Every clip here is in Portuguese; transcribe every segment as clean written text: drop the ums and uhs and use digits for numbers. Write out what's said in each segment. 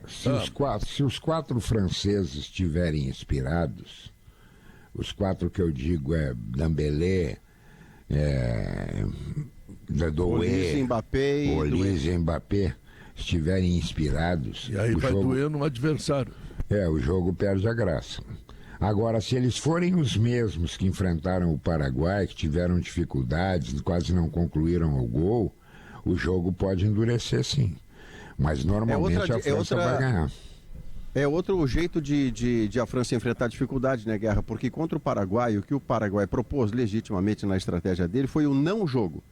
se os quatro franceses estiverem inspirados, os quatro que eu digo é Dembélé, Olise, Mbappé e Mbappé, estiverem inspirados... E aí vai doer no adversário. O jogo perde a graça. Agora, se eles forem os mesmos que enfrentaram o Paraguai, que tiveram dificuldades, quase não concluíram o gol, o jogo pode endurecer sim. Mas normalmente a França vai ganhar. É outro jeito de a França enfrentar dificuldade, né, Guerra? Porque contra o Paraguai, o que o Paraguai propôs legitimamente na estratégia dele foi o não jogo.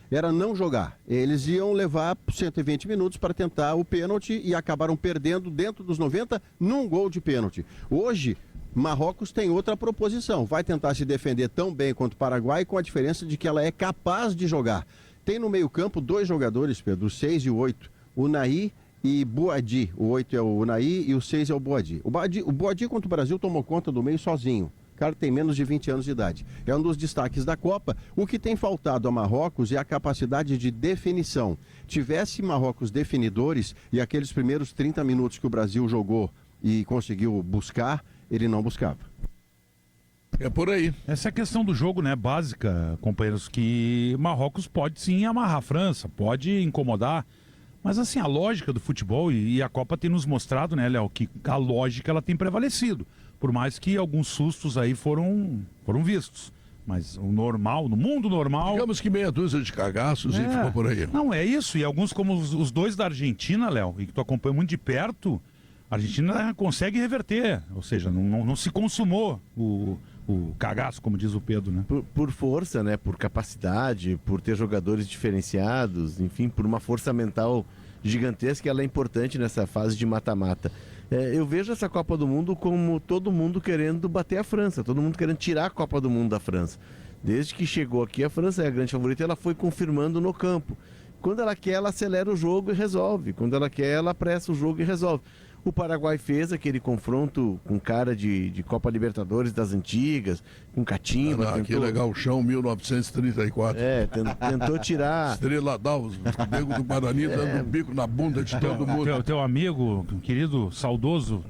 Era não jogar. Eles iam levar 120 minutos para tentar o pênalti e acabaram perdendo dentro dos 90 num gol de pênalti. Hoje, Marrocos tem outra proposição. Vai tentar se defender tão bem quanto o Paraguai, com a diferença de que ela é capaz de jogar. Tem no meio-campo dois jogadores, Pedro, o 6 e o 8. Unai e Boadi. O 8 é o Unai e o 6 é o Boadi. O Boadi contra o Brasil tomou conta do meio sozinho. O cara tem menos de 20 anos de idade. É um dos destaques da Copa. O que tem faltado a Marrocos é a capacidade de definição. Tivesse Marrocos definidores e aqueles primeiros 30 minutos que o Brasil jogou e conseguiu buscar, ele não buscava. É por aí. Essa é a questão do jogo, né, básica, companheiros, que Marrocos pode sim amarrar a França, pode incomodar, mas assim, a lógica do futebol, e a Copa tem nos mostrado, né, Léo, que a lógica ela tem prevalecido, por mais que alguns sustos aí foram vistos. Mas o normal, no mundo normal... Digamos que meia dúzia de cagaços e ficou por aí. Não, é isso, e alguns como os dois da Argentina, Léo, e que tu acompanha muito de perto, a Argentina consegue reverter, ou seja, não se consumou o cagaço, como diz o Pedro, né? Por força, né? Por capacidade, por ter jogadores diferenciados, enfim, por uma força mental gigantesca, ela é importante nessa fase de mata-mata. Eu vejo essa Copa do Mundo como todo mundo querendo bater a França, todo mundo querendo tirar a Copa do Mundo da França. Desde que chegou aqui, a França é a grande favorita, ela foi confirmando no campo. Quando ela quer, ela acelera o jogo e resolve. Quando ela quer, ela apressa o jogo e resolve. O Paraguai fez aquele confronto com cara de Copa Libertadores das antigas, com catimba. Aquele gauchão 1934. Tentou tirar... Estrela d'Alva, o nego do Guarani dando um bico na bunda de todo mundo. Teu amigo, querido, saudoso,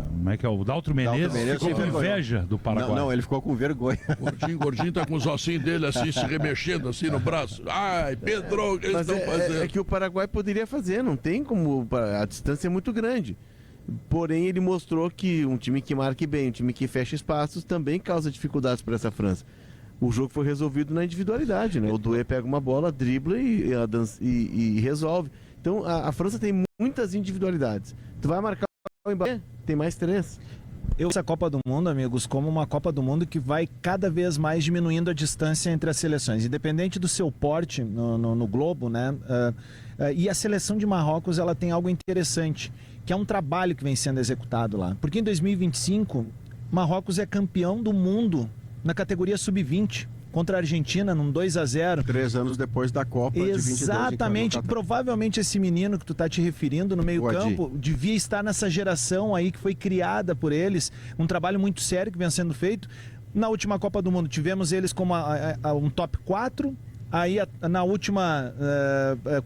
como é que é? O Daltro Menezes ficou com inveja do Paraguai. Não, ele ficou com vergonha. Gordinho tá com os ossinhos dele assim, se remexendo assim no braço. Ai, Pedro, o que eles estão fazendo? É que o Paraguai poderia fazer, não tem como, a distância é muito grande. Porém, ele mostrou que um time que marque bem, um time que fecha espaços, também causa dificuldades para essa França. O jogo foi resolvido na individualidade, né? O Doué pega uma bola, dribla e resolve. Então, a França tem muitas individualidades. Tu vai marcar o Mbappé, tem mais 3. Essa Copa do Mundo, amigos, como uma Copa do Mundo que vai cada vez mais diminuindo a distância entre as seleções, independente do seu porte no globo, né? E a seleção de Marrocos, ela tem algo interessante, que é um trabalho que vem sendo executado lá. Porque em 2025, Marrocos é campeão do mundo na categoria sub-20, contra a Argentina, num 2-0. 3 anos depois da Copa de 22. Exatamente, provavelmente esse menino que tu tá te referindo no meio campo, devia estar nessa geração aí que foi criada por eles, um trabalho muito sério que vem sendo feito. Na última Copa do Mundo tivemos eles como um top 4, aí na última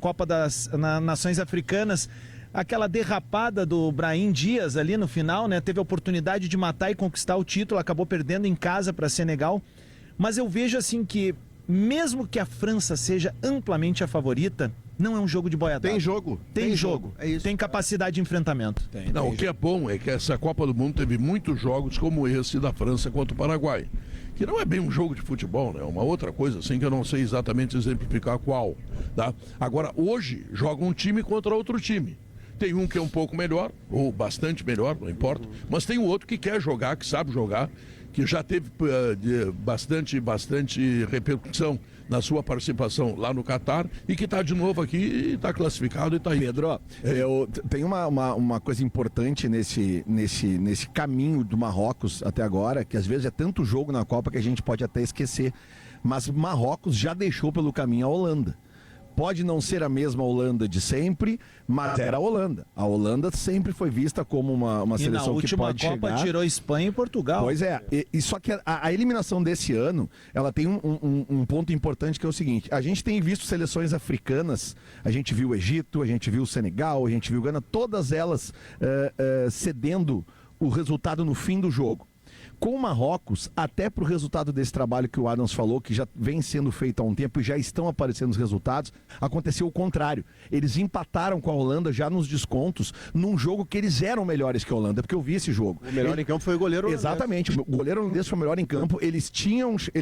Copa das Nações Africanas, aquela derrapada do Brahim Dias ali no final, né? Teve a oportunidade de matar e conquistar o título, acabou perdendo em casa para Senegal. Mas eu vejo assim que, mesmo que a França seja amplamente a favorita, não é um jogo de boiadada. Tem jogo. Tem jogo. É isso. Tem capacidade de enfrentamento. O que é bom é que essa Copa do Mundo teve muitos jogos como esse da França contra o Paraguai. Que não é bem um jogo de futebol, né? É uma outra coisa assim que eu não sei exatamente exemplificar qual. Tá? Agora, hoje, joga um time contra outro time. Tem um que é um pouco melhor, ou bastante melhor, não importa, mas tem o outro que quer jogar, que sabe jogar, que já teve bastante repercussão na sua participação lá no Catar e que está de novo aqui e está classificado e está aí. Pedro, tem uma coisa importante nesse caminho do Marrocos até agora, que às vezes é tanto jogo na Copa que a gente pode até esquecer, mas Marrocos já deixou pelo caminho a Holanda. Pode não ser a mesma Holanda de sempre, mas era a Holanda. A Holanda sempre foi vista como uma seleção que pode chegar. E na última Copa tirou Espanha e Portugal. Pois é, e só que a eliminação desse ano, ela tem um ponto importante que é o seguinte, a gente tem visto seleções africanas, a gente viu o Egito, a gente viu o Senegal, a gente viu o Gana, todas elas cedendo o resultado no fim do jogo. Com o Marrocos, até para o resultado desse trabalho que o Adams falou, que já vem sendo feito há um tempo e já estão aparecendo os resultados, aconteceu o contrário. Eles empataram com a Holanda já nos descontos, num jogo que eles eram melhores que a Holanda, porque eu vi esse jogo. O melhor em campo foi o goleiro holandês. Exatamente, o goleiro holandês foi o melhor em campo, eles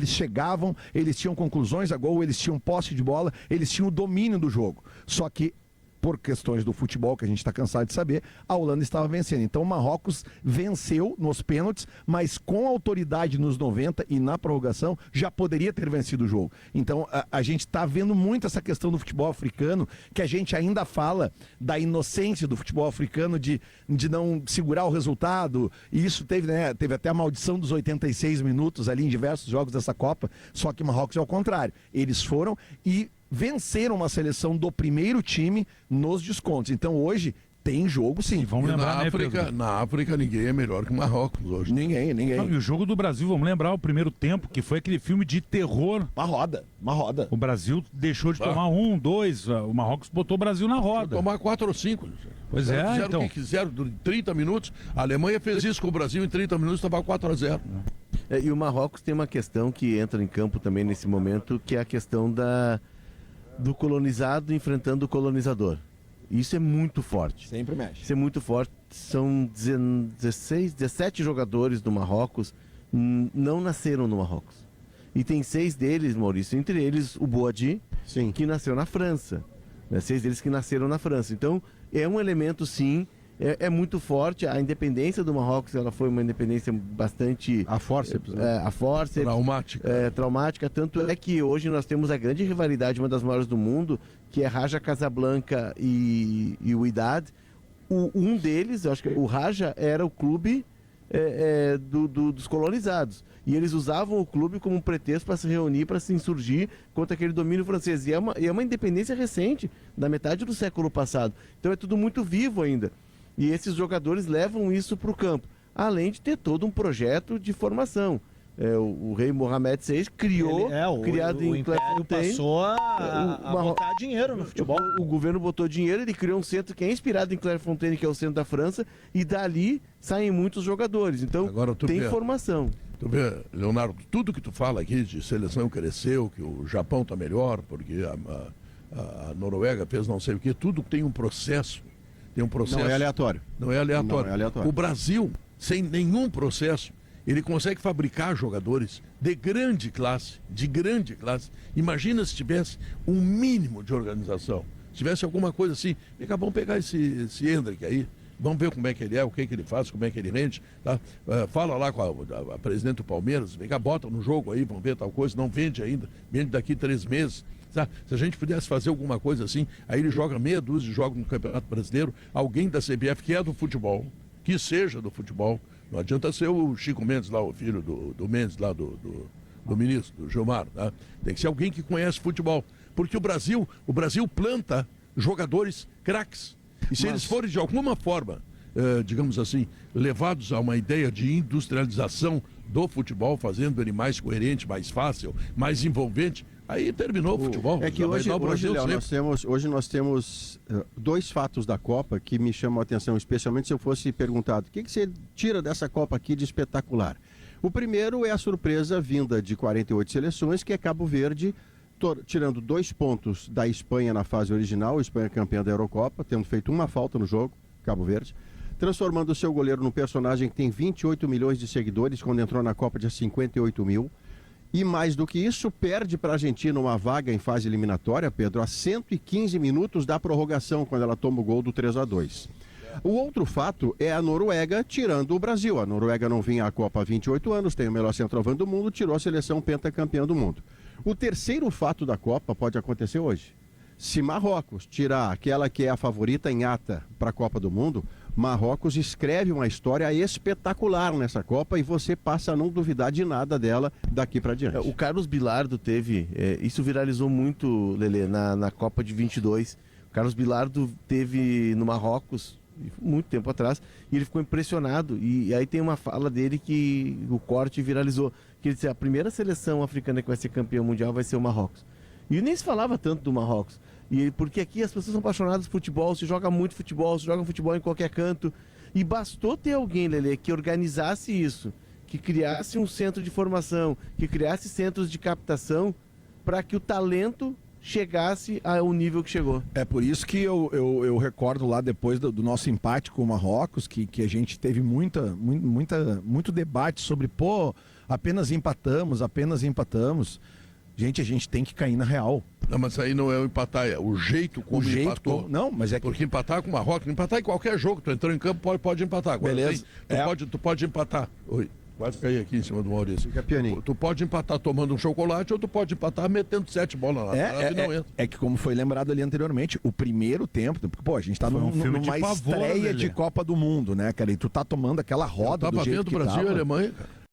chegavam, eles tinham conclusões a gol, eles tinham posse de bola, eles tinham o domínio do jogo. Só que por questões do futebol, que a gente está cansado de saber, a Holanda estava vencendo. Então o Marrocos venceu nos pênaltis, mas com autoridade nos 90 e na prorrogação, já poderia ter vencido o jogo. Então a gente está vendo muito essa questão do futebol africano, que a gente ainda fala da inocência do futebol africano de não segurar o resultado, e isso teve até a maldição dos 86 minutos ali em diversos jogos dessa Copa, só que o Marrocos é ao contrário. Eles foram e venceram uma seleção do primeiro time nos descontos. Então hoje tem jogo sim. Vamos lembrar, na África ninguém é melhor que o Marrocos hoje. Ninguém. E o jogo do Brasil, vamos lembrar o primeiro tempo, que foi aquele filme de terror. Uma roda. O Brasil deixou de tomar 1, 2, o Marrocos botou o Brasil na roda. Tomar 4 ou 5. Pois é, fizeram então. o que quiseram durante 30 minutos. A Alemanha fez isso com o Brasil em 30 minutos, estava 4-0. E o Marrocos tem uma questão que entra em campo também nesse momento, que é a questão do colonizado enfrentando o colonizador. Isso é muito forte. Sempre mexe. Isso é muito forte. São 17 jogadores do Marrocos não nasceram no Marrocos. E tem 6 deles, Maurício, entre eles o Boadi, que nasceu na França. 6 deles que nasceram na França. Então, é um elemento, sim, é muito forte. A independência do Marrocos, ela foi uma independência bastante... A forceps, né? Traumática. Traumática. Tanto é que hoje nós temos a grande rivalidade, uma das maiores do mundo, que é Raja Casablanca e o Wydad. Um deles, eu acho que o Raja era o clube dos colonizados. E eles usavam o clube como um pretexto para se reunir, para se insurgir contra aquele domínio francês. E é uma independência recente, da metade do século passado. Então é tudo muito vivo ainda. E esses jogadores levam isso para o campo, além de ter todo um projeto de formação. O rei Mohamed VI criou, criado em Clairefontaine, passou a botar dinheiro no futebol. O governo botou dinheiro, ele criou um centro que é inspirado em Clairefontaine, que é o centro da França, e dali saem muitos jogadores. Então tem formação. Tu vê, Leonardo, tudo que tu fala aqui de seleção cresceu, que o Japão está melhor, porque a Noruega fez não sei o quê, tudo tem um processo. Tem um processo. Não é aleatório. Não é aleatório. O Brasil, sem nenhum processo, ele consegue fabricar jogadores de grande classe. Imagina se tivesse um mínimo de organização. Se tivesse alguma coisa assim, vamos pegar esse Hendrick aí, vamos ver como é que ele é, o que ele faz, como é que ele rende. Tá? Fala lá com a presidente do Palmeiras, vem cá, bota no jogo aí, vamos ver tal coisa, não vende ainda, vende daqui 3 meses. Se a gente pudesse fazer alguma coisa assim, aí ele joga meia dúzia de jogos no Campeonato Brasileiro, alguém da CBF que é do futebol, que seja do futebol, não adianta ser o Chico Mendes lá, o filho do Mendes lá, do ministro, do Gilmar, tá? Tem que ser alguém que conhece futebol, porque o Brasil planta jogadores craques, e se eles forem de alguma forma, digamos assim, levados a uma ideia de industrialização do futebol, fazendo ele mais coerente, mais fácil, mais envolvente, aí terminou o futebol. É que hoje, Léo, nós temos 2 fatos da Copa que me chamam a atenção, especialmente se eu fosse perguntado, o que você tira dessa Copa aqui de espetacular? O primeiro é a surpresa vinda de 48 seleções, que é Cabo Verde, tirando 2 pontos da Espanha na fase original, a Espanha campeã da Eurocopa, tendo feito uma falta no jogo, Cabo Verde, transformando o seu goleiro num personagem que tem 28 milhões de seguidores, quando entrou na Copa de 58 mil. E mais do que isso, perde para a Argentina uma vaga em fase eliminatória, Pedro, a 115 minutos da prorrogação, quando ela toma o gol do 3-2. O outro fato é a Noruega tirando o Brasil. A Noruega não vinha à Copa há 28 anos, tem o melhor centroavante do mundo, tirou a seleção pentacampeã do mundo. O terceiro fato da Copa pode acontecer hoje. Se Marrocos tirar aquela que é a favorita em ata para a Copa do Mundo, Marrocos escreve uma história espetacular nessa Copa e você passa a não duvidar de nada dela daqui para diante. O Carlos Bilardo teve, isso viralizou muito, Lelê, na Copa de 22. O Carlos Bilardo teve no Marrocos muito tempo atrás e ele ficou impressionado. E aí tem uma fala dele que o corte viralizou, que ele disse: a primeira seleção africana que vai ser campeã mundial vai ser o Marrocos. E nem se falava tanto do Marrocos. Porque aqui as pessoas são apaixonadas por futebol, se joga muito futebol, se joga futebol em qualquer canto. E bastou ter alguém, Lelê, que organizasse isso, que criasse um centro de formação, que criasse centros de captação, para que o talento chegasse ao nível que chegou. É por isso que eu recordo lá depois do nosso empate com o Marrocos, que a gente teve muito debate sobre, apenas empatamos. Gente, a gente tem que cair na real. Não, mas aí não é o empatar, é o jeito como empatou. Não, mas é que... Porque empatar com o Marrocos, empatar em qualquer jogo, tu entrou em campo, pode empatar. Agora, beleza. Tu pode empatar. Oi, quase caí aqui em cima do Maurício. Fica pianinho. Tu pode empatar tomando um chocolate ou tu pode empatar metendo 7 bolas na trave e não entra. É que, como foi lembrado ali anteriormente, o primeiro tempo, porque, a gente tá um filme numa de pavor, estreia Lelê. de Copa do Mundo, né, cara? E tu tá tomando aquela roda Eu do tava jeito vendo que Brasil tava. e Alemanha, cara.